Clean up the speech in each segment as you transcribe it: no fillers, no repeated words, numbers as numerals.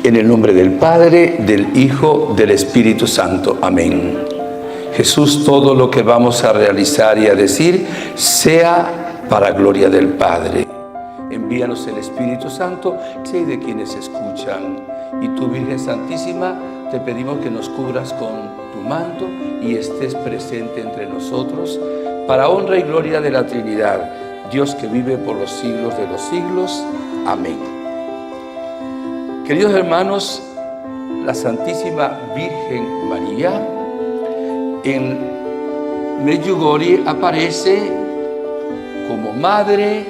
En el nombre del Padre, del Hijo, del Espíritu Santo. Amén. Jesús, todo lo que vamos a realizar y a decir sea para gloria del Padre. Envíanos el Espíritu Santo, sé de quienes escuchan. Y tú, Virgen Santísima, te pedimos que nos cubras con tu manto y estés presente entre nosotros para honra y gloria de la Trinidad, Dios que vive por los siglos de los siglos. Amén. Queridos hermanos, la Santísima Virgen María en Medjugorje aparece como madre,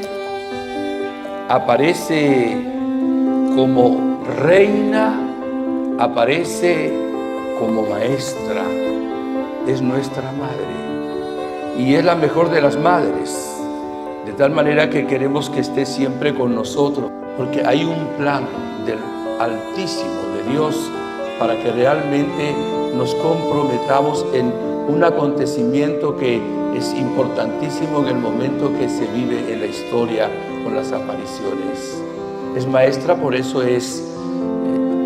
aparece como reina, aparece como maestra. Es nuestra madre y es la mejor de las madres, de tal manera que queremos que esté siempre con nosotros, porque hay un plan del Altísimo de Dios para que realmente nos comprometamos en un acontecimiento que es importantísimo en el momento que se vive en la historia con las apariciones. Es maestra, por eso es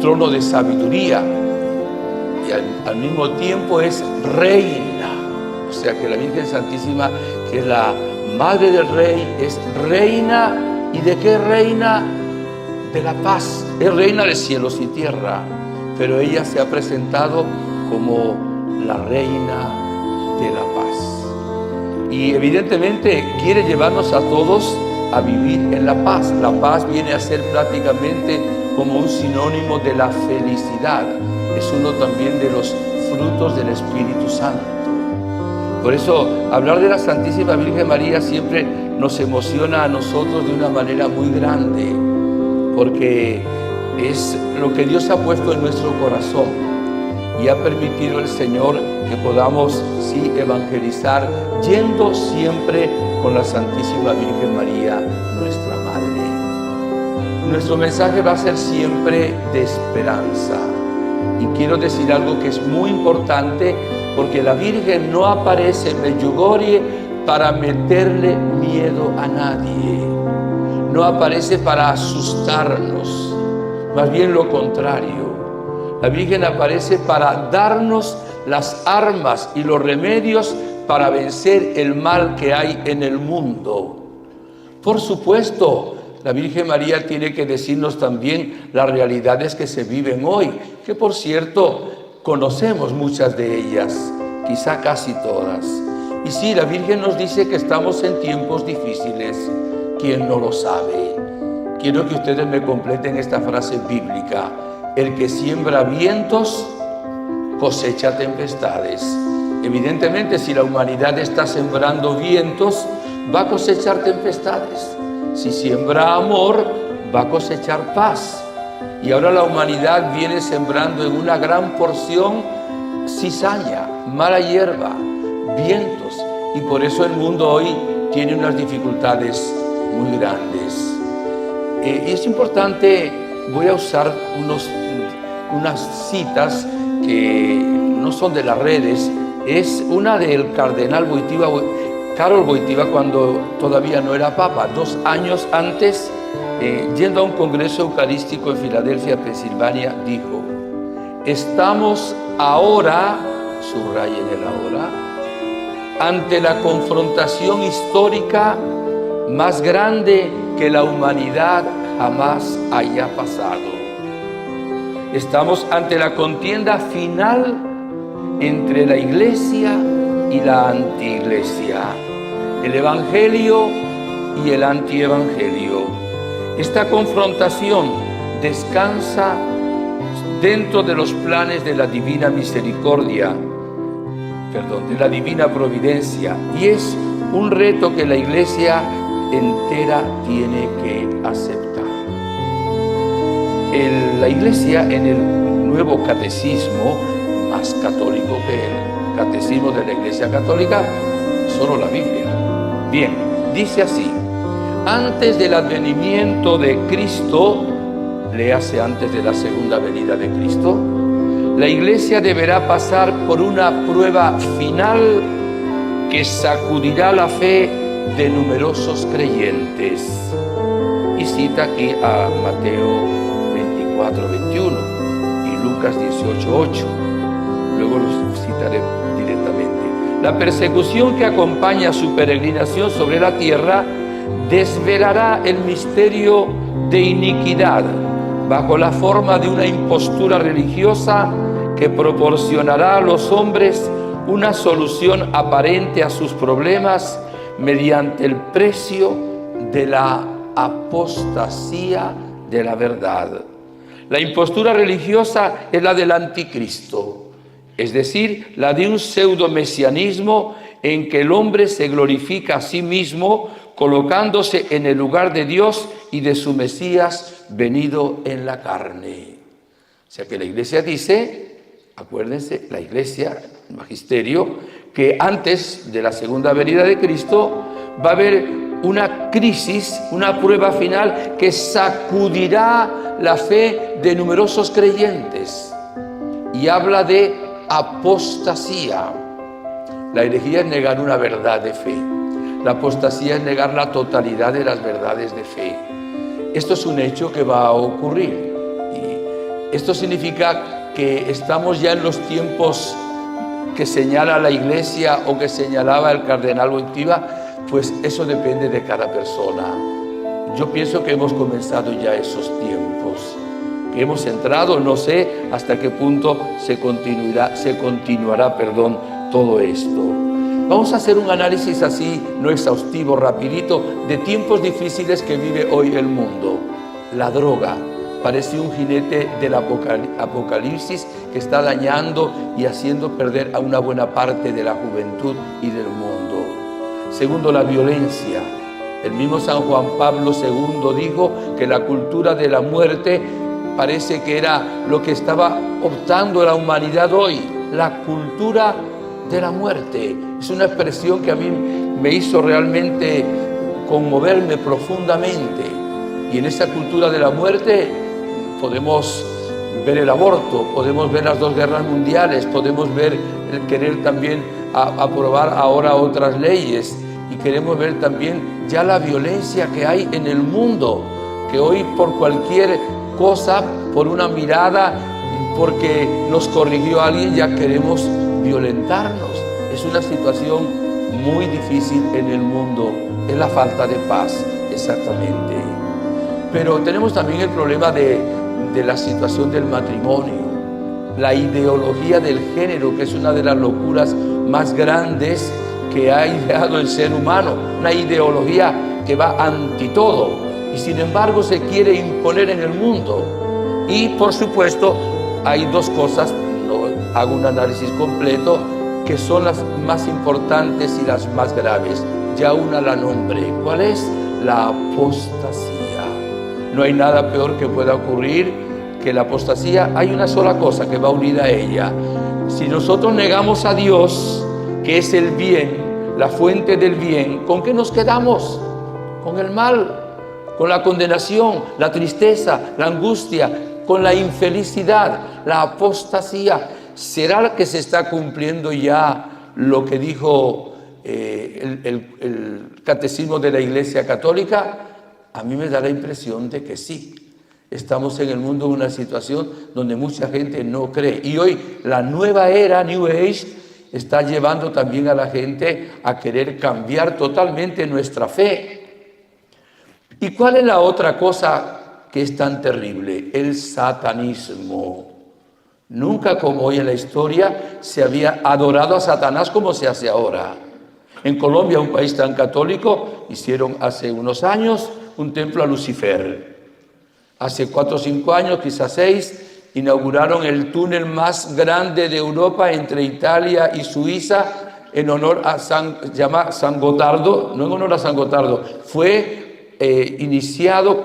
trono de sabiduría, y al mismo tiempo es reina. O sea que la Virgen Santísima, que es la madre del rey, es reina. ¿Y de qué reina? De la paz. Es reina de cielos y tierra, pero ella se ha presentado como la reina de la paz. Y evidentemente quiere llevarnos a todos a vivir en la paz. La paz viene a ser prácticamente como un sinónimo de la felicidad. Es uno también de los frutos del Espíritu Santo. Por eso, hablar de la Santísima Virgen María siempre nos emociona a nosotros de una manera muy grande, porque es lo que Dios ha puesto en nuestro corazón y ha permitido el Señor que podamos, sí, evangelizar, yendo siempre con la Santísima Virgen María, nuestra Madre. Nuestro mensaje va a ser siempre de esperanza. Y quiero decir algo que es muy importante, porque la Virgen no aparece en Medjugorje para meterle miedo a nadie. No aparece para asustarnos, más bien lo contrario. La Virgen aparece para darnos las armas y los remedios para vencer el mal que hay en el mundo. Por supuesto, la Virgen María tiene que decirnos también las realidades que se viven hoy, que por cierto conocemos muchas de ellas, quizá casi todas. Y sí, la Virgen nos dice que estamos en tiempos difíciles. ¿Quién no lo sabe? Quiero que ustedes me completen esta frase bíblica: el que siembra vientos cosecha tempestades. Evidentemente, si la humanidad está sembrando vientos, va a cosechar tempestades. Si siembra amor, va a cosechar paz. Y ahora la humanidad viene sembrando en una gran porción cizaña, mala hierba, vientos. Y por eso el mundo hoy tiene unas dificultades muy grandes. Y es importante, voy a usar unas citas que no son de las redes. Es una del cardenal Wojtyła, Karol Wojtyła, cuando todavía no era papa, 2 años antes, yendo a un congreso eucarístico en Filadelfia, Pensilvania, dijo: estamos ahora, subrayen el ahora, ante la confrontación histórica más grande que la humanidad jamás haya pasado. Estamos ante la contienda final entre la Iglesia y la antiiglesia, el Evangelio y el antievangelio. Esta confrontación descansa dentro de los planes de la divina misericordia, de la divina providencia, y es un reto que la Iglesia entera tiene que aceptar. La Iglesia, en el nuevo catecismo, más católico que el catecismo de la Iglesia Católica, solo la Biblia. Bien, dice así: antes del advenimiento de Cristo, léase antes de la segunda venida de Cristo, la Iglesia deberá pasar por una prueba final que sacudirá la fe de numerosos creyentes. Y cita aquí a Mateo 24:20. 4:21 y Lucas 18:8. Luego los citaré directamente. La persecución que acompaña su peregrinación sobre la tierra desvelará el misterio de iniquidad bajo la forma de una impostura religiosa que proporcionará a los hombres una solución aparente a sus problemas mediante el precio de la apostasía de la verdad. La impostura religiosa es la del anticristo, es decir, la de un pseudo-mesianismo en que el hombre se glorifica a sí mismo colocándose en el lugar de Dios y de su Mesías venido en la carne. O sea que la Iglesia dice, acuérdense, la Iglesia, el magisterio, que antes de la segunda venida de Cristo va a haber una crisis, una prueba final que sacudirá la fe de numerosos creyentes y habla de apostasía. La herejía es negar una verdad de fe. La apostasía es negar la totalidad de las verdades de fe. Esto es un hecho que va a ocurrir. Y esto significa que estamos ya en los tiempos que señala la Iglesia o que señalaba el cardenal Wojtyła. Pues eso depende de cada persona. Yo pienso que hemos comenzado ya esos tiempos, que hemos entrado, no sé hasta qué punto se continuará, todo esto. Vamos a hacer un análisis así, no exhaustivo, rapidito, de tiempos difíciles que vive hoy el mundo. La droga parece un jinete del apocalipsis que está dañando y haciendo perder a una buena parte de la juventud y del mundo. Segundo, la violencia. El mismo San Juan Pablo II dijo que la cultura de la muerte parece que era lo que estaba optando la humanidad hoy. La cultura de la muerte. Es una expresión que a mí me hizo realmente conmoverme profundamente. Y en esa cultura de la muerte podemos ver el aborto, podemos ver las 2 guerras mundiales, podemos ver el querer también aprobar ahora otras leyes y queremos ver también ya la violencia que hay en el mundo, que hoy por cualquier cosa, por una mirada, porque nos corrigió alguien, ya queremos violentarnos. Es una situación muy difícil en el mundo, es la falta de paz, exactamente. Pero tenemos también el problema de la situación del matrimonio, la ideología del género, que es una de las locuras más grandes que ha ideado el ser humano, una ideología que va ante todo y sin embargo se quiere imponer en el mundo. Y por supuesto hay 2 cosas, no hago un análisis completo, que son las más importantes y las más graves. Ya una la nombré. ¿Cuál es? La apostasía. No hay nada peor que pueda ocurrir que la apostasía. Hay una sola cosa que va unida a ella. Si nosotros negamos a Dios, que es el bien, la fuente del bien, ¿con qué nos quedamos? Con el mal, con la condenación, la tristeza, la angustia, con la infelicidad, la apostasía. ¿Será que se está cumpliendo ya lo que dijo el catecismo de la Iglesia Católica? A mí me da la impresión de que sí. Estamos en el mundo en una situación donde mucha gente no cree. Y hoy la nueva era, New Age, está llevando también a la gente a querer cambiar totalmente nuestra fe. ¿Y cuál es la otra cosa que es tan terrible? El satanismo. Nunca como hoy en la historia se había adorado a Satanás como se hace ahora. En Colombia, un país tan católico, hicieron hace unos años un templo a Lucifer. Hace 4 o 5 años, quizás 6, inauguraron el túnel más grande de Europa entre Italia y Suiza en honor a San Gotardo, no en honor a San Gotardo, fue iniciado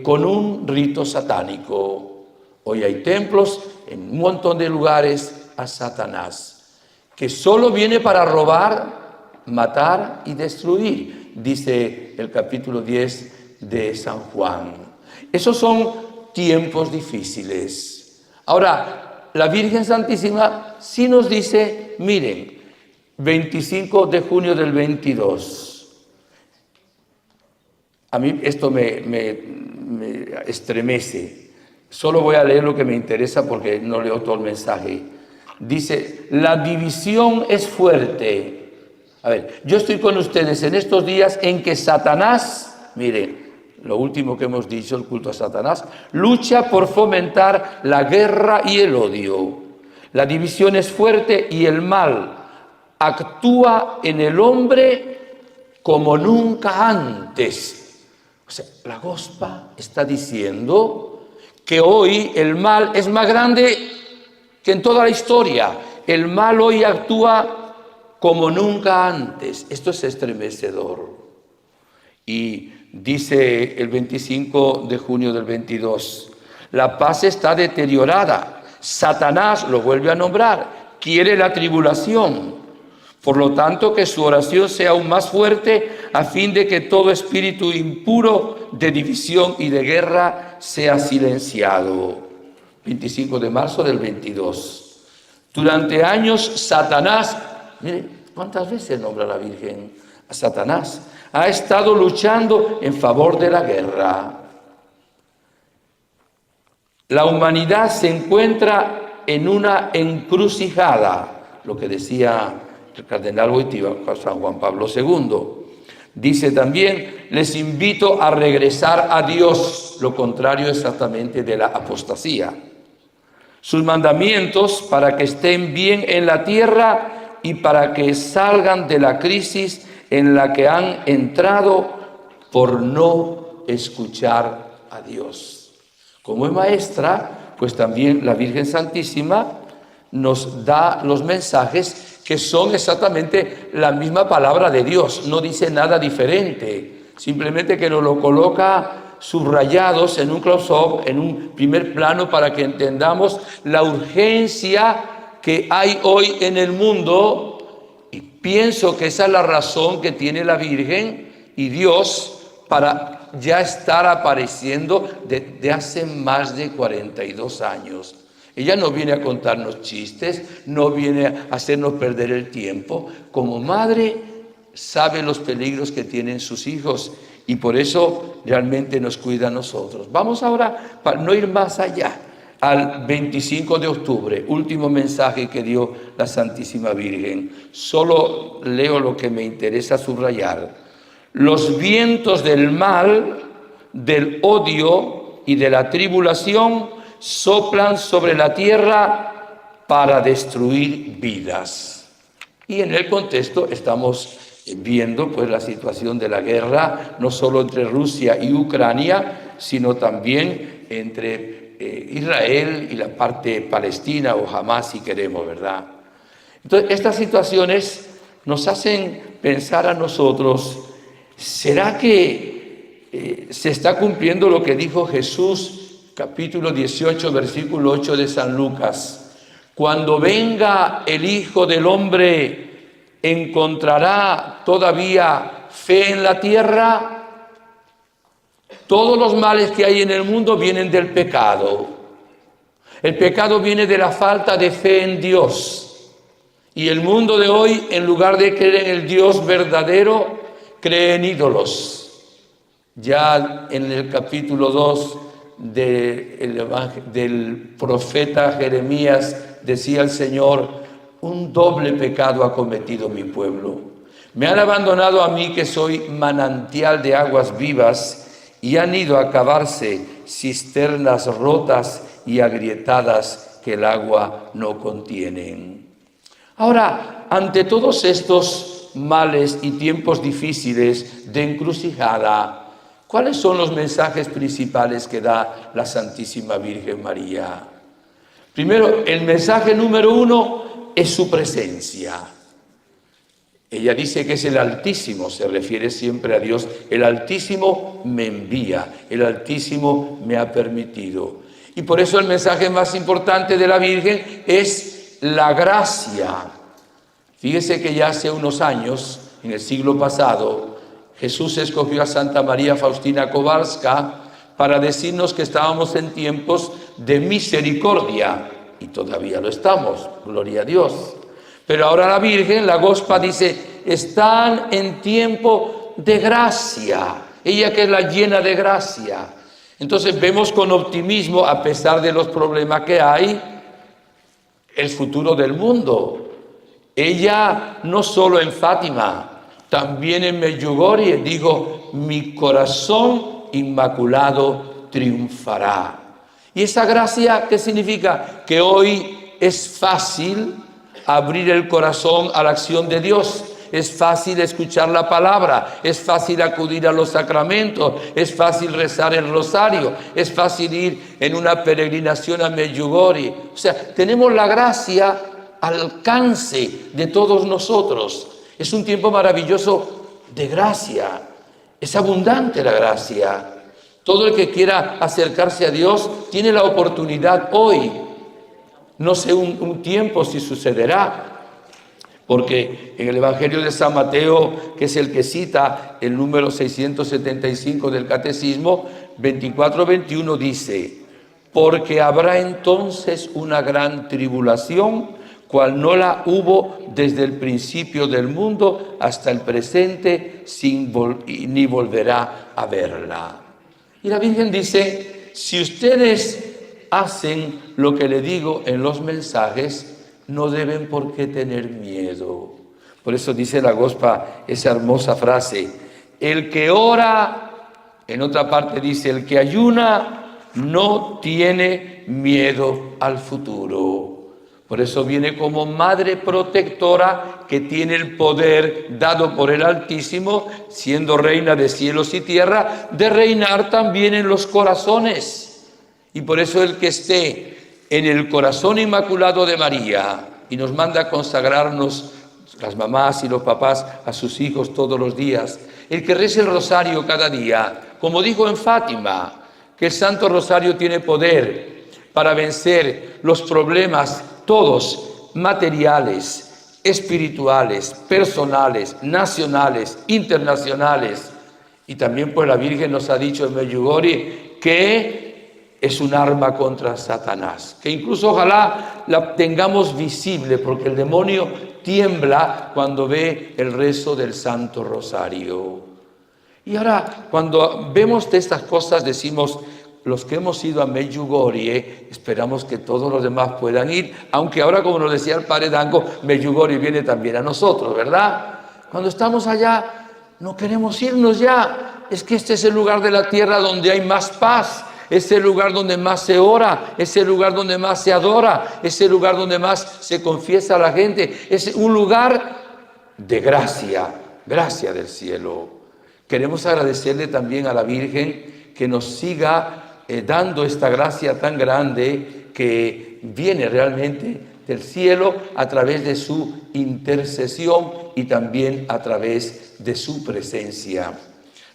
con un rito satánico. Hoy hay templos en un montón de lugares a Satanás, que solo viene para robar, matar y destruir, dice el capítulo 10 de San Juan. Esos son tiempos difíciles. Ahora, la Virgen Santísima sí nos dice, miren, 25 de junio del 22. A mí esto me estremece. Solo voy a leer lo que me interesa porque no leo todo el mensaje. Dice, la división es fuerte. A ver, yo estoy con ustedes en estos días en que Satanás, mire, lo último que hemos dicho, el culto a Satanás, lucha por fomentar la guerra y el odio. La división es fuerte y el mal actúa en el hombre como nunca antes. O sea, la Gospa está diciendo que hoy el mal es más grande que en toda la historia. El mal hoy actúa como nunca antes. Esto es estremecedor. Y dice el 25 de junio del 22, la paz está deteriorada. Satanás, lo vuelve a nombrar, quiere la tribulación. Por lo tanto, que su oración sea aún más fuerte a fin de que todo espíritu impuro de división y de guerra sea silenciado. 25 de marzo del 22. Durante años, Satanás, mire, ¿cuántas veces nombra la Virgen a Satanás? Ha estado luchando en favor de la guerra. La humanidad se encuentra en una encrucijada, lo que decía el cardenal Wojtyła, San Juan Pablo II. Dice también, les invito a regresar a Dios, lo contrario exactamente de la apostasía. Sus mandamientos para que estén bien en la tierra y para que salgan de la crisis en la que han entrado por no escuchar a Dios. Como es maestra, pues también la Virgen Santísima nos da los mensajes que son exactamente la misma palabra de Dios, no dice nada diferente, simplemente que nos lo coloca subrayados en un close-up, en un primer plano, para que entendamos la urgencia que hay hoy en el mundo. Y pienso que esa es la razón que tiene la Virgen y Dios para ya estar apareciendo desde hace más de 42 años. Ella no viene a contarnos chistes, no viene a hacernos perder el tiempo. Como madre sabe los peligros que tienen sus hijos y por eso realmente nos cuida a nosotros. Vamos ahora, para no ir más allá, al 25 de octubre, último mensaje que dio la Santísima Virgen. Solo leo lo que me interesa subrayar. Los vientos del mal, del odio y de la tribulación soplan sobre la tierra para destruir vidas. Y en el contexto estamos viendo pues la situación de la guerra, no solo entre Rusia y Ucrania, sino también entre Israel y la parte palestina o Hamás, si queremos, ¿verdad? Entonces, estas situaciones nos hacen pensar a nosotros, ¿será que se está cumpliendo lo que dijo Jesús, capítulo 18, versículo 8 de San Lucas? Cuando venga el Hijo del Hombre, ¿encontrará todavía fe en la tierra? Todos los males que hay en el mundo vienen del pecado. El pecado viene de la falta de fe en Dios. Y el mundo de hoy, en lugar de creer en el Dios verdadero, cree en ídolos. Ya en el capítulo 2 del profeta Jeremías decía el Señor, un doble pecado ha cometido mi pueblo. Me han abandonado a mí, que soy manantial de aguas vivas, y han ido a cavarse cisternas rotas y agrietadas que el agua no contienen. Ahora, ante todos estos males y tiempos difíciles de encrucijada, ¿cuáles son los mensajes principales que da la Santísima Virgen María? Primero, el mensaje número 1 es su presencia. Ella dice que es el Altísimo, se refiere siempre a Dios. El Altísimo me envía, el Altísimo me ha permitido. Y por eso el mensaje más importante de la Virgen es la gracia. Fíjese que ya hace unos años, en el siglo pasado, Jesús escogió a Santa María Faustina Kowalska para decirnos que estábamos en tiempos de misericordia, y todavía lo estamos, gloria a Dios. Pero ahora la Virgen, la Gospa, dice, están en tiempo de gracia, ella que es la llena de gracia. Entonces vemos con optimismo, a pesar de los problemas que hay, el futuro del mundo. Ella no solo en Fátima, también en Medjugorje dijo: mi corazón inmaculado triunfará. ¿Y esa gracia qué significa? Que hoy es fácil abrir el corazón a la acción de Dios. Es fácil escuchar la palabra, es fácil acudir a los sacramentos, es fácil rezar el rosario, es fácil ir en una peregrinación a Medjugorje. O sea, tenemos la gracia al alcance de todos nosotros. Es un tiempo maravilloso de gracia, es abundante la gracia. Todo el que quiera acercarse a Dios tiene la oportunidad hoy. No sé un tiempo si sucederá, porque en el Evangelio de San Mateo, que es el que cita el número 675 del Catecismo, 24-21 dice: porque habrá entonces una gran tribulación, cual no la hubo desde el principio del mundo hasta el presente, ni volverá a verla. Y la Virgen dice: si ustedes hacen lo que le digo en los mensajes, no deben por qué tener miedo. Por eso dice la Gospa esa hermosa frase: el que ora, en otra parte dice, el que ayuna no tiene miedo al futuro. Por eso viene como madre protectora que tiene el poder dado por el Altísimo, siendo reina de cielos y tierra, de reinar también en los corazones. Y por eso el que esté en el corazón inmaculado de María, y nos manda a consagrarnos, las mamás y los papás, a sus hijos todos los días, el que rece el rosario cada día, como dijo en Fátima, que el Santo Rosario tiene poder para vencer los problemas todos, materiales, espirituales, personales, nacionales, internacionales. Y también pues la Virgen nos ha dicho en Medjugorje que es un arma contra Satanás, que incluso ojalá la tengamos visible, porque el demonio tiembla cuando ve el rezo del Santo Rosario. Y ahora, cuando vemos de estas cosas, decimos: los que hemos ido a Medjugorje, esperamos que todos los demás puedan ir, aunque ahora, como nos decía el Padre Danco, Medjugorje viene también a nosotros, ¿verdad? Cuando estamos allá, no queremos irnos ya. Es que este es el lugar de la tierra donde hay más paz, es el lugar donde más se ora, es el lugar donde más se adora, es el lugar donde más se confiesa a la gente. Es un lugar de gracia, gracia del cielo. Queremos agradecerle también a la Virgen que nos siga dando esta gracia tan grande que viene realmente del cielo a través de su intercesión y también a través de su presencia.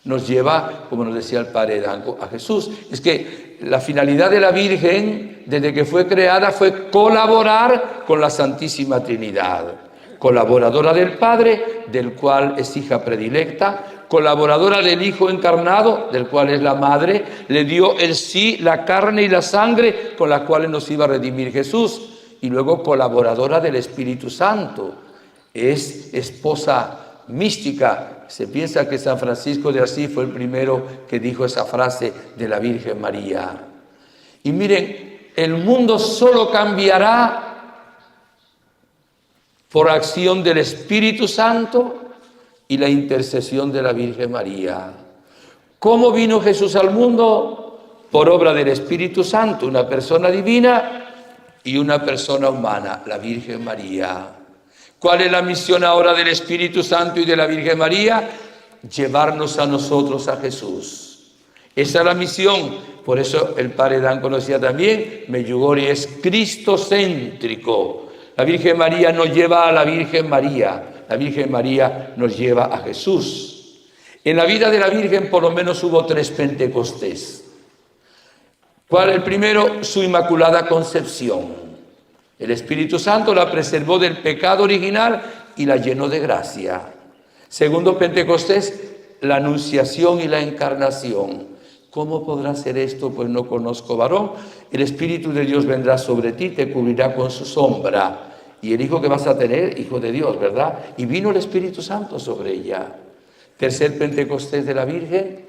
Nos lleva, como nos decía el Padre Danco, a Jesús. Es que la finalidad de la Virgen, desde que fue creada, fue colaborar con la Santísima Trinidad. Colaboradora del Padre, del cual es hija predilecta, colaboradora del Hijo encarnado, del cual es la Madre, le dio el sí, la carne y la sangre con las cuales nos iba a redimir Jesús. Y luego colaboradora del Espíritu Santo. Es esposa mística. Se piensa que San Francisco de Asís fue el primero que dijo esa frase de la Virgen María. Y miren, el mundo solo cambiará por acción del Espíritu Santo y la intercesión de la Virgen María. ¿Cómo vino Jesús al mundo? Por obra del Espíritu Santo, una persona divina y una persona humana, la Virgen María. ¿Cuál es la misión ahora del Espíritu Santo y de la Virgen María? Llevarnos a nosotros a Jesús. Esa es la misión. Por eso el Padre Dan conocía también, Medjugorje es cristocéntrico. La Virgen María nos lleva a la Virgen María. La Virgen María nos lleva a Jesús. En la vida de la Virgen por lo menos hubo 3 Pentecostés. ¿Cuál? El primero, su Inmaculada Concepción. El Espíritu Santo la preservó del pecado original y la llenó de gracia. Segundo Pentecostés, la Anunciación y la Encarnación. ¿Cómo podrá ser esto? Pues no conozco varón. El Espíritu de Dios vendrá sobre ti, te cubrirá con su sombra. Y el hijo que vas a tener, hijo de Dios, ¿verdad? Y vino el Espíritu Santo sobre ella. Tercer Pentecostés de la Virgen,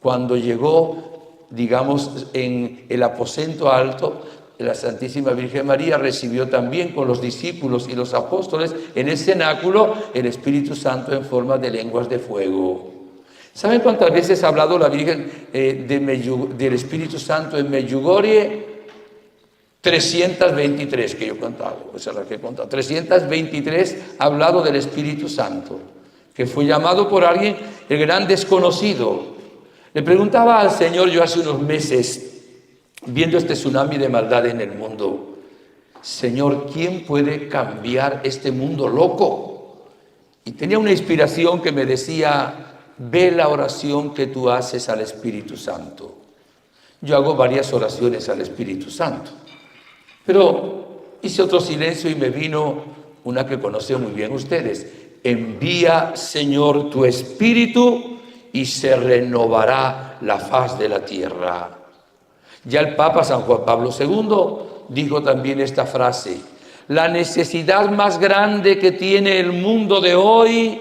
cuando llegó digamos, en el aposento alto, la Santísima Virgen María recibió también con los discípulos y los apóstoles en el cenáculo el Espíritu Santo en forma de lenguas de fuego. ¿Saben cuántas veces ha hablado la Virgen del Espíritu Santo en Medjugorje? 323 que yo he contado, esa es la que he contado. 323 ha hablado del Espíritu Santo, que fue llamado por alguien, el gran desconocido. Le preguntaba al Señor yo hace unos meses, viendo este tsunami de maldad en el mundo, Señor, ¿quién puede cambiar este mundo loco? Y tenía una inspiración que me decía, ve la oración que tú haces al Espíritu Santo. Yo hago varias oraciones al Espíritu Santo, pero hice otro silencio y me vino una que conocen muy bien ustedes. Envía, Señor, tu Espíritu y se renovará la faz de la tierra. Ya el Papa San Juan Pablo II dijo también esta frase: la necesidad más grande que tiene el mundo de hoy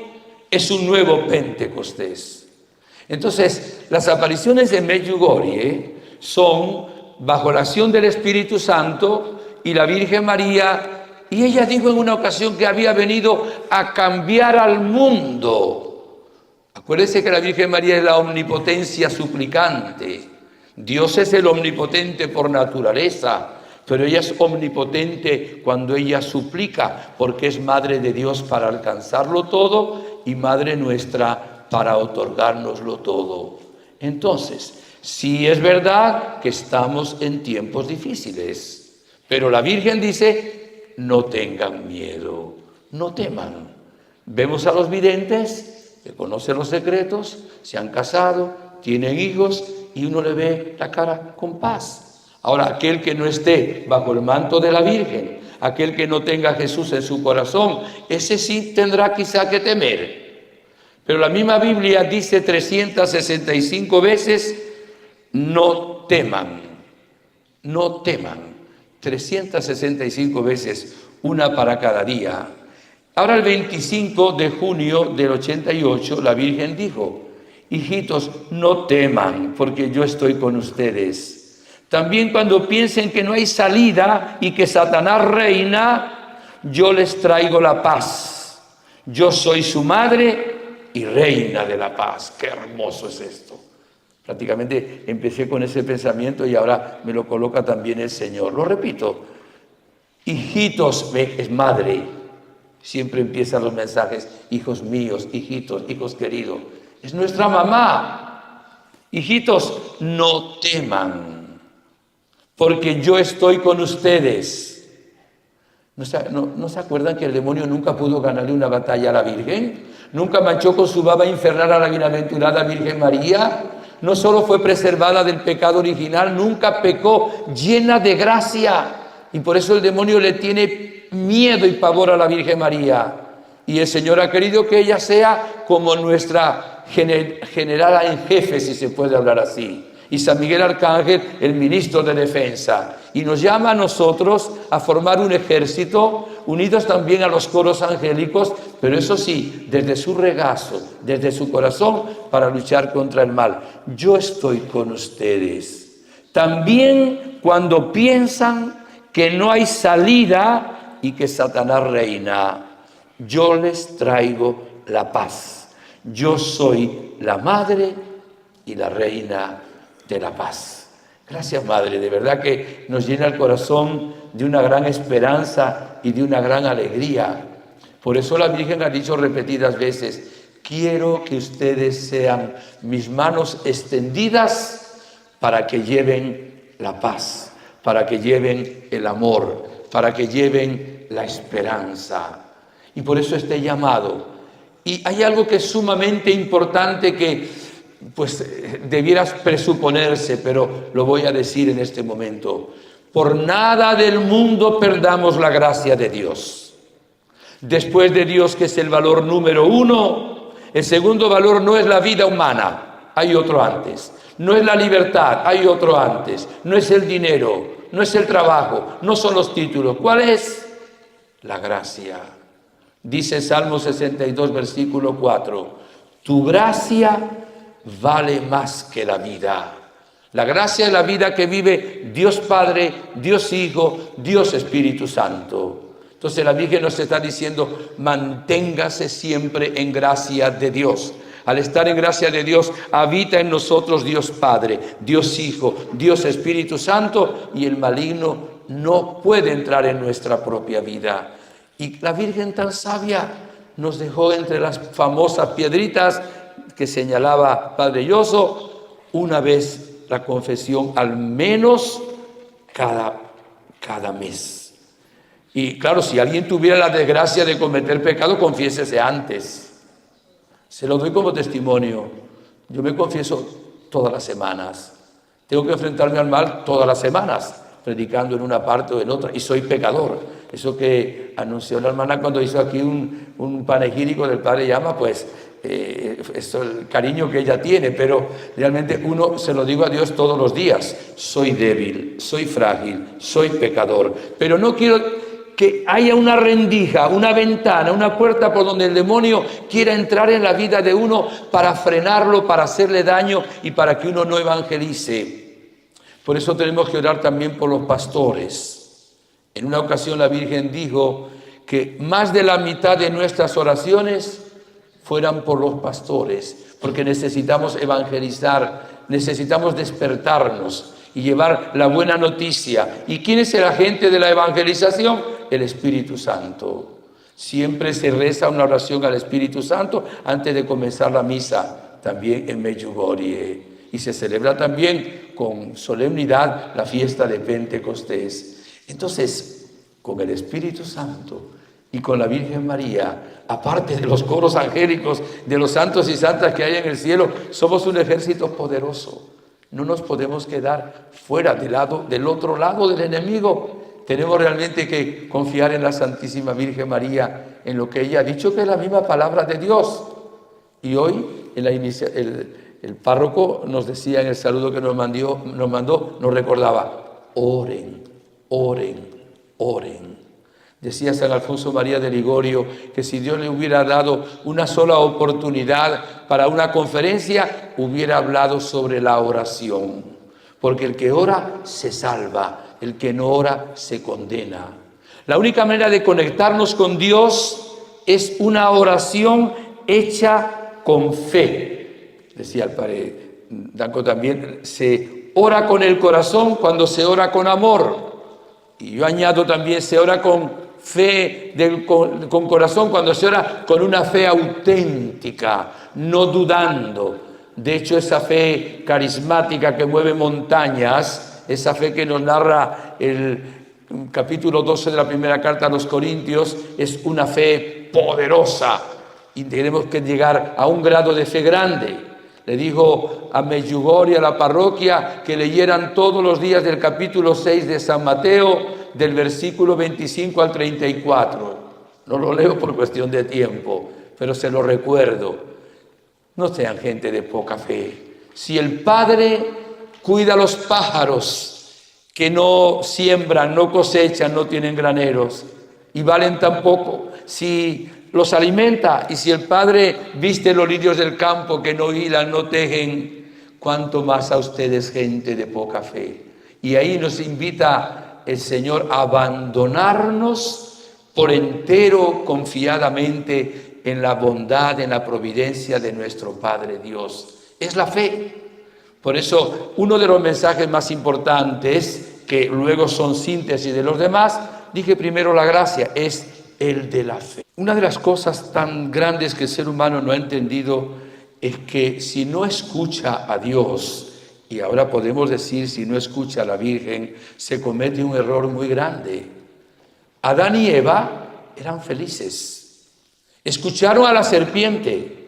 es un nuevo Pentecostés. Entonces, las apariciones de Medjugorje son bajo la acción del Espíritu Santo y la Virgen María, y ella dijo en una ocasión que había venido a cambiar al mundo. Acuérdense que la Virgen María es la omnipotencia suplicante. Dios es el omnipotente por naturaleza, pero ella es omnipotente cuando ella suplica, porque es Madre de Dios para alcanzarlo todo y Madre nuestra para otorgárnoslo todo. Entonces, sí es verdad que estamos en tiempos difíciles, pero la Virgen dice, no tengan miedo, no teman. Vemos a los videntes que conocen los secretos, se han casado, tienen hijos, y uno le ve la cara con paz. Ahora, aquel que no esté bajo el manto de la Virgen, aquel que no tenga a Jesús en su corazón, ese sí tendrá quizá que temer. Pero la misma Biblia dice 365 veces, no teman, no teman. 365 veces, una para cada día. Ahora el 25 de junio del 88, la Virgen dijo, hijitos, no teman, porque yo estoy con ustedes. También cuando piensen que no hay salida y que Satanás reina, yo les traigo la paz. Yo soy su madre y reina de la paz. ¡Qué hermoso es esto! Prácticamente empecé con ese pensamiento y ahora me lo coloca también el Señor. Lo repito, hijitos, es madre. Siempre empiezan los mensajes, hijos míos, hijitos, hijos queridos. Es nuestra mamá. Hijitos, no teman, porque yo estoy con ustedes. ¿No se acuerdan que el demonio nunca pudo ganarle una batalla a la Virgen? ¿Nunca manchó con su baba infernal a la bienaventurada Virgen María? No solo fue preservada del pecado original, nunca pecó, llena de gracia. Y por eso el demonio le tiene miedo y pavor a la Virgen María. Y el Señor ha querido que ella sea como nuestra generala en jefe, si se puede hablar así, y San Miguel Arcángel, el ministro de defensa, y nos llama a nosotros a formar un ejército, unidos también a los coros angélicos, pero eso sí, desde su regazo, desde su corazón, para luchar contra el mal. Yo estoy con ustedes. También cuando piensan que no hay salida y que Satanás reina, yo les traigo la paz. Yo soy la madre y la reina de la paz. Gracias, Madre, de verdad que nos llena el corazón de una gran esperanza y de una gran alegría. Por eso la Virgen ha dicho repetidas veces, quiero que ustedes sean mis manos extendidas para que lleven la paz, para que lleven el amor, para que lleven la esperanza. Y por eso este llamado. Y hay algo que es sumamente importante que pues debieras presuponerse, pero lo voy a decir en este momento. Por nada del mundo perdamos la gracia de Dios. Después de Dios, que es el valor número uno, el segundo valor no es la vida humana, hay otro antes. No es la libertad, hay otro antes. No es el dinero, no es el trabajo, no son los títulos. ¿Cuál es? La gracia. Dice Salmo 62, versículo 4, tu gracia vale más que la vida. La gracia es la vida que vive Dios Padre, Dios Hijo, Dios Espíritu Santo. Entonces la Virgen nos está diciendo, manténgase siempre en gracia de Dios. Al estar en gracia de Dios, habita en nosotros Dios Padre, Dios Hijo, Dios Espíritu Santo, y el maligno no puede entrar en nuestra propia vida. Y la Virgen tan sabia nos dejó entre las famosas piedritas que señalaba Padre Yoso, una vez la confesión al menos cada mes. Y claro, si alguien tuviera la desgracia de cometer pecado, confiésese antes. Se lo doy como testimonio. Yo me confieso todas las semanas. Tengo que enfrentarme al mal todas las semanas, predicando en una parte o en otra, y soy pecador. Eso que anunció la hermana cuando hizo aquí un panegírico del Padre Llama, pues eso, el cariño que ella tiene, pero realmente uno se lo digo a Dios todos los días. Soy débil, soy frágil, soy pecador, pero no quiero que haya una rendija, una ventana, una puerta por donde el demonio quiera entrar en la vida de uno para frenarlo, para hacerle daño y para que uno no evangelice. Por eso tenemos que orar también por los pastores. En una ocasión la Virgen dijo que más de la mitad de nuestras oraciones fueran por los pastores, porque necesitamos evangelizar, necesitamos despertarnos y llevar la buena noticia. ¿Y quién es el agente de la evangelización? El Espíritu Santo. Siempre se reza una oración al Espíritu Santo antes de comenzar la misa, también en Medjugorje. Y se celebra también con solemnidad la fiesta de Pentecostés. Entonces, con el Espíritu Santo y con la Virgen María, aparte de los coros angélicos, de los santos y santas que hay en el cielo, somos un ejército poderoso. No nos podemos quedar fuera del otro lado del enemigo. Tenemos realmente que confiar en la Santísima Virgen María, en lo que ella ha dicho, que es la misma palabra de Dios. Y hoy el párroco nos decía en el saludo que nos mandó, nos recordaba, oren, oren, oren. Decía San Alfonso María de Ligorio que si Dios le hubiera dado una sola oportunidad para una conferencia, hubiera hablado sobre la oración. Porque el que ora se salva, el que no ora se condena. La única manera de conectarnos con Dios es una oración hecha con fe. Decía el padre Danco también, se ora con el corazón cuando se ora con amor. Y yo añado también, se ora con fe, con corazón, cuando se ora con una fe auténtica, no dudando. De hecho, esa fe carismática que mueve montañas, esa fe que nos narra el capítulo 12 de la primera carta a los Corintios, es una fe poderosa y tenemos que llegar a un grado de fe grande. Le dijo a Medjugorje, a la parroquia, que leyeran todos los días del capítulo 6 de San Mateo, del versículo 25 al 34. No lo leo por cuestión de tiempo, pero se lo recuerdo. No sean gente de poca fe. Si el Padre cuida a los pájaros que no siembran, no cosechan, no tienen graneros y valen tan poco, si los alimenta, y si el Padre viste los lirios del campo que no hilan, no tejen, cuánto más a ustedes, gente de poca fe. Y ahí nos invita el Señor a abandonarnos por entero, confiadamente, en la bondad, en la providencia de nuestro Padre Dios. Es la fe. Por eso, uno de los mensajes más importantes, que luego son síntesis de los demás, dije primero la gracia, es el de la fe. Una de las cosas tan grandes que el ser humano no ha entendido es que si no escucha a Dios, y ahora podemos decir si no escucha a la Virgen, se comete un error muy grande. Adán y Eva eran felices. Escucharon a la serpiente.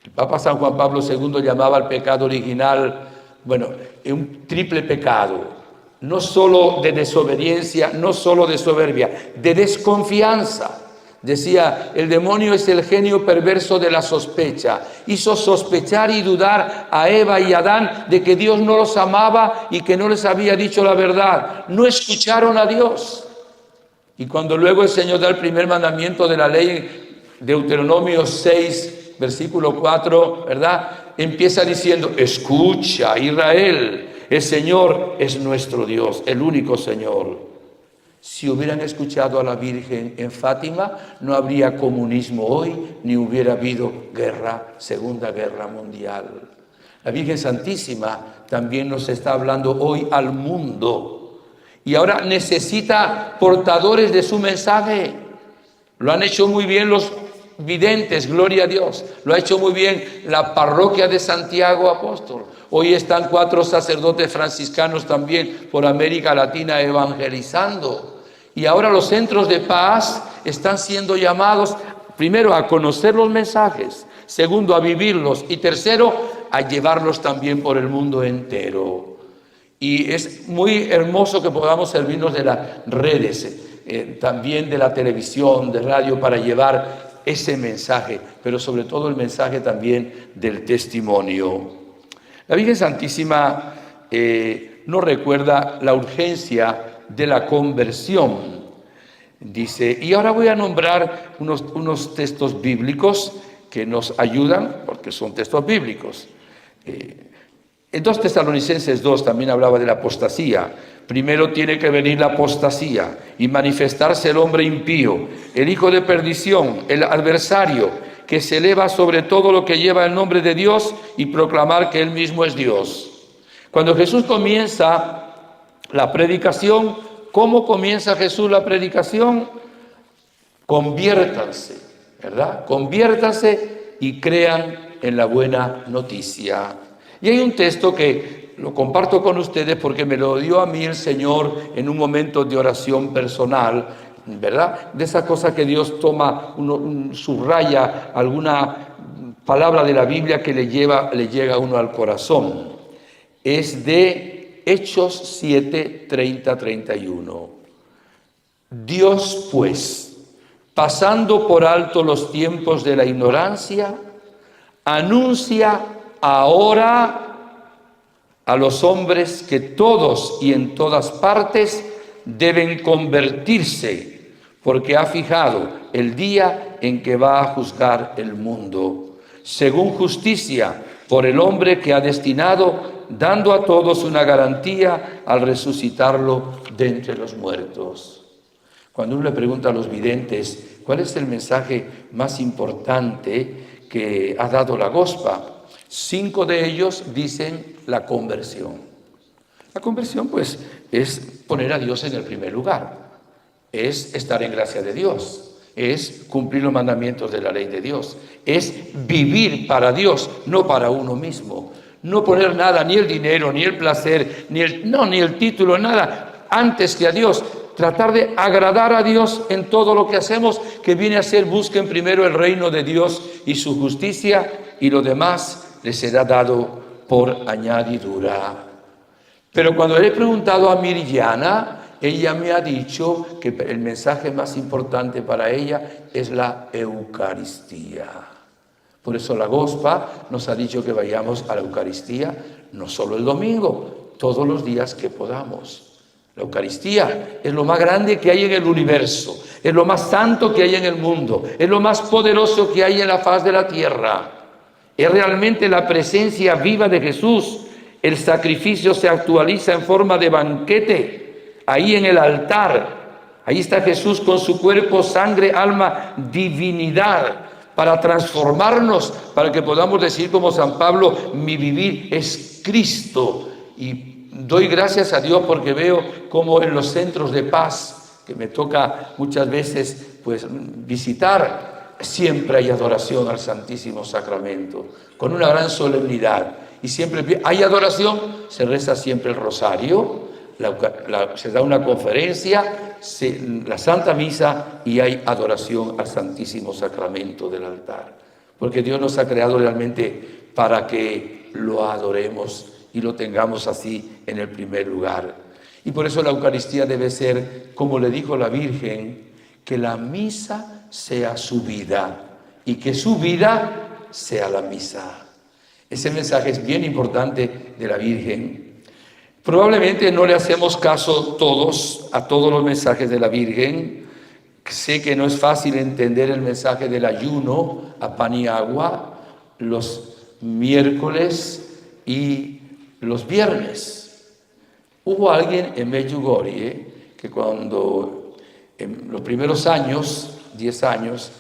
El Papa San Juan Pablo II llamaba al pecado original, un triple pecado. No solo de desobediencia, no solo de soberbia, de desconfianza. Decía, el demonio es el genio perverso de la sospecha. Hizo sospechar y dudar a Eva y Adán de que Dios no los amaba y que no les había dicho la verdad. No escucharon a Dios. Y cuando luego el Señor da el primer mandamiento de la ley, Deuteronomio 6, versículo 4, ¿verdad? Empieza diciendo, escucha, Israel, El Señor es nuestro Dios, el único Señor. Si hubieran escuchado a la Virgen en Fátima, no habría comunismo hoy, ni hubiera habido guerra, Segunda Guerra Mundial. La Virgen Santísima también nos está hablando hoy al mundo. Y ahora necesita portadores de su mensaje. Lo han hecho muy bien los videntes, gloria a Dios. Lo ha hecho muy bien la parroquia de Santiago Apóstol. Hoy están 4 sacerdotes franciscanos también por América Latina evangelizando. Y ahora los centros de paz están siendo llamados, primero, a conocer los mensajes, segundo, a vivirlos y tercero, a llevarlos también por el mundo entero. Y es muy hermoso que podamos servirnos de las redes, también de la televisión, de radio, para llevar ese mensaje, pero sobre todo el mensaje también del testimonio. La Virgen Santísima nos recuerda la urgencia de la conversión. Dice, y ahora voy a nombrar unos textos bíblicos que nos ayudan, porque son textos bíblicos. En 2 Tesalonicenses 2 también hablaba de la apostasía. Primero tiene que venir la apostasía y manifestarse el hombre impío, el hijo de perdición, el adversario, que se eleva sobre todo lo que lleva el nombre de Dios y proclamar que Él mismo es Dios. Cuando Jesús comienza la predicación, ¿cómo comienza Jesús la predicación? Conviértanse, ¿verdad? Conviértanse y crean en la buena noticia. Y hay un texto que lo comparto con ustedes porque me lo dio a mí el Señor en un momento de oración personal, ¿verdad? De esa cosa que Dios toma, subraya alguna palabra de la Biblia que le llega a uno al corazón. Es de Hechos 7, 30, 31. Dios, pues, pasando por alto los tiempos de la ignorancia, anuncia ahora a los hombres que todos y en todas partes deben convertirse, porque ha fijado el día en que va a juzgar el mundo, según justicia, por el hombre que ha destinado, dando a todos una garantía al resucitarlo de entre los muertos. Cuando uno le pregunta a los videntes, ¿cuál es el mensaje más importante que ha dado la Gospa? 5 de ellos dicen la conversión. La conversión, pues, es poner a Dios en el primer lugar, es estar en gracia de Dios, es cumplir los mandamientos de la ley de Dios, es vivir para Dios, no para uno mismo. No poner nada, ni el dinero, ni el placer, ni el título, nada, antes que a Dios. Tratar de agradar a Dios en todo lo que hacemos, que viene a ser, busquen primero el reino de Dios y su justicia, y lo demás les será dado por añadidura. Pero cuando le he preguntado a Miriana, ella me ha dicho que el mensaje más importante para ella es la Eucaristía. Por eso la Gospa nos ha dicho que vayamos a la Eucaristía, no solo el domingo, todos los días que podamos. La Eucaristía es lo más grande que hay en el universo, es lo más santo que hay en el mundo, es lo más poderoso que hay en la faz de la tierra. Es realmente la presencia viva de Jesús. El sacrificio se actualiza en forma de banquete, ahí en el altar. Ahí está Jesús con su cuerpo, sangre, alma, divinidad, para transformarnos, para que podamos decir como San Pablo, mi vivir es Cristo. Y doy gracias a Dios porque veo como en los centros de paz, que me toca muchas veces pues visitar, siempre hay adoración al Santísimo Sacramento, con una gran solemnidad. Y siempre hay adoración, se reza siempre el rosario, se da una conferencia, la Santa Misa, y hay adoración al Santísimo Sacramento del altar. Porque Dios nos ha creado realmente para que lo adoremos y lo tengamos así en el primer lugar. Y por eso la Eucaristía debe ser, como le dijo la Virgen, que la misa sea su vida y que su vida sea la misa. Ese mensaje es bien importante de la Virgen. Probablemente no le hacemos caso a todos los mensajes de la Virgen. Sé que no es fácil entender el mensaje del ayuno a pan y agua los miércoles y los viernes. Hubo alguien en Medjugorje que cuando en los primeros años, 10 años,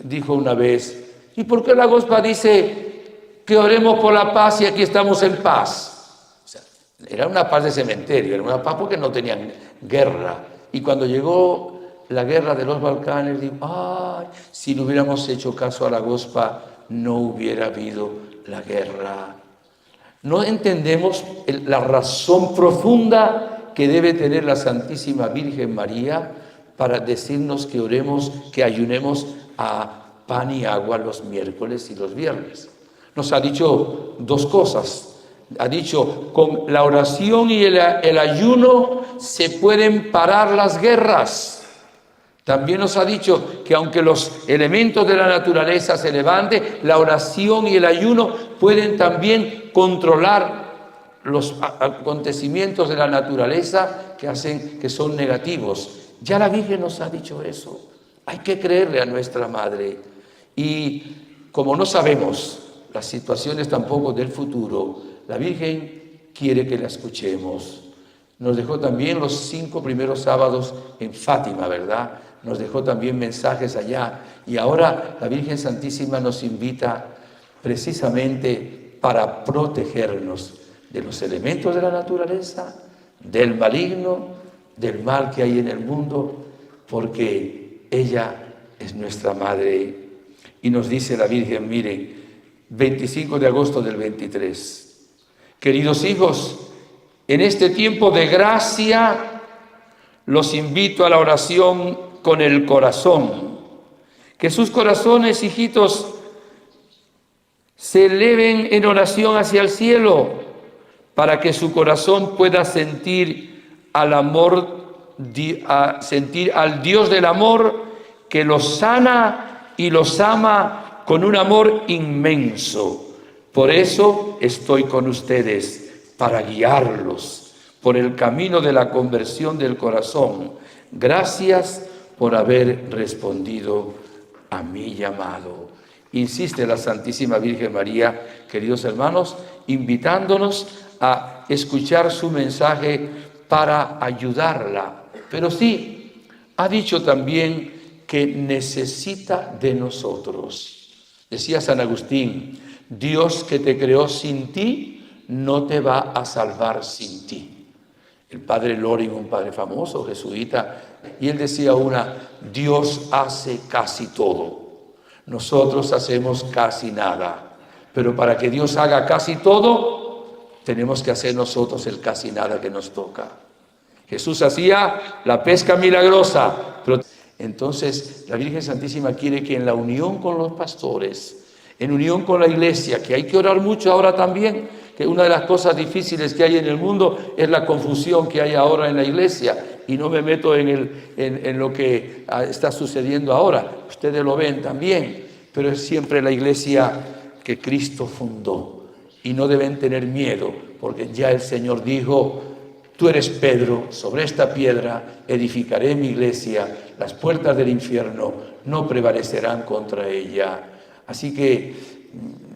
dijo una vez: ¿y por qué la Gospa dice que oremos por la paz y aquí estamos en paz? O sea, era una paz de cementerio, era una paz porque no tenían guerra. Y cuando llegó la guerra de los Balcanes, dijo: ay, si no hubiéramos hecho caso a la Gospa, no hubiera habido la guerra. No entendemos la razón profunda que debe tener la Santísima Virgen María para decirnos que oremos, que ayunemos a pan y agua los miércoles y los viernes. Nos ha dicho dos cosas. Ha dicho: con la oración y el ayuno se pueden parar las guerras. También nos ha dicho que aunque los elementos de la naturaleza se levanten, la oración y el ayuno pueden también controlar los acontecimientos de la naturaleza que son negativos. Ya la Virgen nos ha dicho eso. Hay que creerle a nuestra Madre. Y como no sabemos las situaciones tampoco del futuro, la Virgen quiere que la escuchemos. Nos dejó también los 5 primeros sábados en Fátima, ¿verdad? Nos dejó también mensajes allá. Y ahora la Virgen Santísima nos invita precisamente para protegernos de los elementos de la naturaleza, del maligno, del mal que hay en el mundo, porque ella es nuestra Madre. Y nos dice la Virgen, miren, 25 de agosto del 23. Queridos hijos, en este tiempo de gracia los invito a la oración con el corazón. Que sus corazones, hijitos, se eleven en oración hacia el cielo para que su corazón pueda sentir al Dios del amor que los sana y los ama con un amor inmenso. Por eso estoy con ustedes, para guiarlos por el camino de la conversión del corazón. Gracias por haber respondido a mi llamado. Insiste la Santísima Virgen María, queridos hermanos, invitándonos a escuchar su mensaje para ayudarla. Pero sí, ha dicho también que necesita de nosotros. Decía San Agustín: Dios que te creó sin ti, no te va a salvar sin ti. El padre Loring, un padre famoso, jesuita, y él decía Dios hace casi todo. Nosotros hacemos casi nada. Pero para que Dios haga casi todo, tenemos que hacer nosotros el casi nada que nos toca. Jesús hacía la pesca milagrosa, pero entonces la Virgen Santísima quiere que en la unión con los pastores, en unión con la Iglesia, que hay que orar mucho ahora también, que una de las cosas difíciles que hay en el mundo es la confusión que hay ahora en la Iglesia, y no me meto en lo que está sucediendo ahora, ustedes lo ven también, pero es siempre la Iglesia que Cristo fundó, y no deben tener miedo, porque ya el Señor dijo: tú eres Pedro, sobre esta piedra edificaré mi iglesia, las puertas del infierno no prevalecerán contra ella. Así que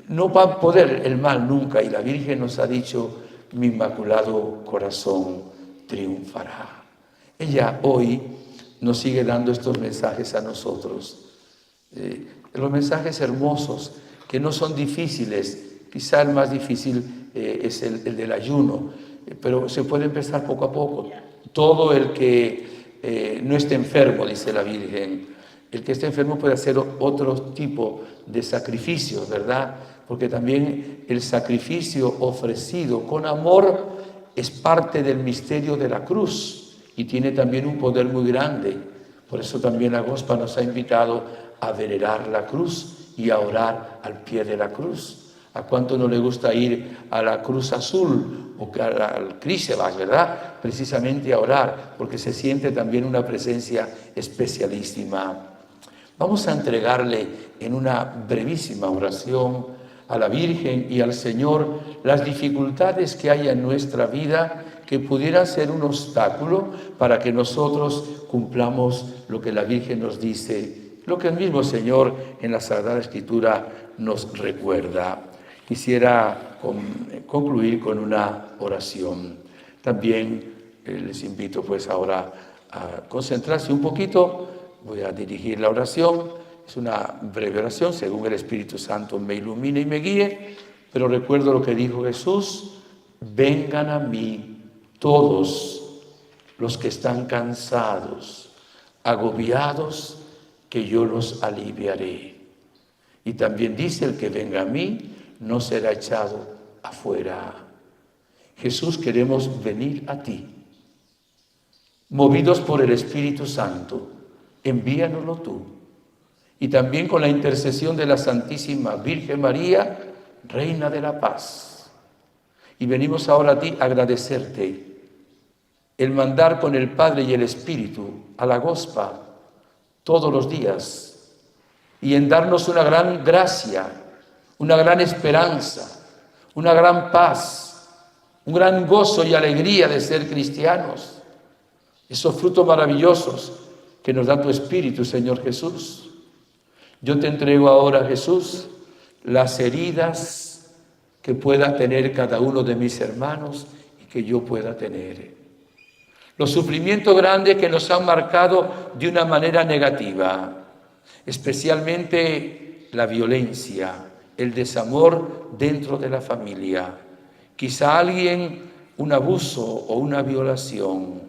no va a poder el mal nunca, y la Virgen nos ha dicho: mi inmaculado corazón triunfará. Ella hoy nos sigue dando estos mensajes a nosotros, los mensajes hermosos, que no son difíciles. Quizá el más difícil es el del ayuno, pero se puede empezar poco a poco. Todo el que no esté enfermo, dice la Virgen, el que esté enfermo puede hacer otro tipo de sacrificios, ¿verdad? Porque también el sacrificio ofrecido con amor es parte del misterio de la cruz y tiene también un poder muy grande. Por eso también la Gospa nos ha invitado a venerar la cruz y a orar al pie de la cruz. ¿A cuánto no le gusta ir a la Cruz Azul o al Crísebas, verdad? Precisamente a orar, porque se siente también una presencia especialísima. Vamos a entregarle en una brevísima oración a la Virgen y al Señor las dificultades que hay en nuestra vida que pudieran ser un obstáculo para que nosotros cumplamos lo que la Virgen nos dice, lo que el mismo Señor en la Sagrada Escritura nos recuerda. Quisiera concluir con una oración. También Les invito pues ahora a concentrarse un poquito. Voy a dirigir la oración. Es una breve oración según el Espíritu Santo me ilumine y me guíe. Pero recuerdo lo que dijo Jesús: vengan a mí todos los que están cansados, agobiados, que yo los aliviaré. Y también dice: el que venga a mí no será echado afuera. Jesús, queremos venir a ti. Movidos por el Espíritu Santo, envíanoslo tú. Y también con la intercesión de la Santísima Virgen María, Reina de la Paz. Y venimos ahora a ti a agradecerte el mandar con el Padre y el Espíritu a la Gospa todos los días y en darnos una gran gracia, una gran esperanza, una gran paz, un gran gozo y alegría de ser cristianos. Esos frutos maravillosos que nos da tu Espíritu, Señor Jesús. Yo te entrego ahora, Jesús, las heridas que pueda tener cada uno de mis hermanos y que yo pueda tener. Los sufrimientos grandes que nos han marcado de una manera negativa, especialmente la violencia, el desamor dentro de la familia. Quizá alguien un abuso o una violación,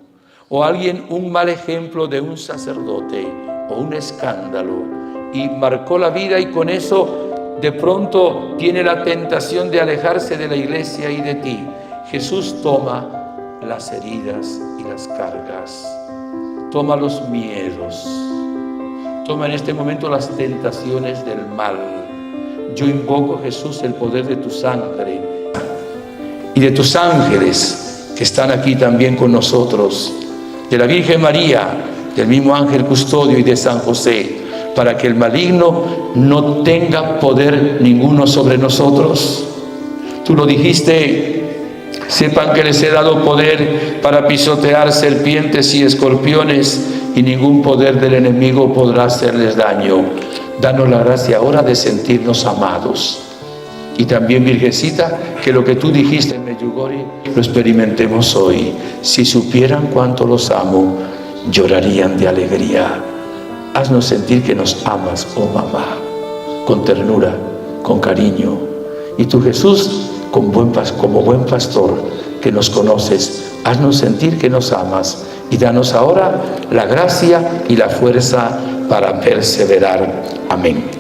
o alguien un mal ejemplo de un sacerdote o un escándalo, y marcó la vida y con eso de pronto tiene la tentación de alejarse de la iglesia y de ti. Jesús, toma las heridas y las cargas, toma los miedos, toma en este momento las tentaciones del mal. Yo invoco, Jesús, el poder de tu sangre y de tus ángeles que están aquí también con nosotros, de la Virgen María, del mismo ángel custodio y de San José, para que el maligno no tenga poder ninguno sobre nosotros. Tú lo dijiste: sepan que les he dado poder para pisotear serpientes y escorpiones, y ningún poder del enemigo podrá hacerles daño. Danos la gracia ahora de sentirnos amados. Y también, Virgencita, que lo que tú dijiste en Medjugorje lo experimentemos hoy. Si supieran cuánto los amo, llorarían de alegría. Haznos sentir que nos amas, oh mamá, con ternura, con cariño. Y tú, Jesús, como buen pastor que nos conoces, haznos sentir que nos amas y danos ahora la gracia y la fuerza para perseverar. Amén.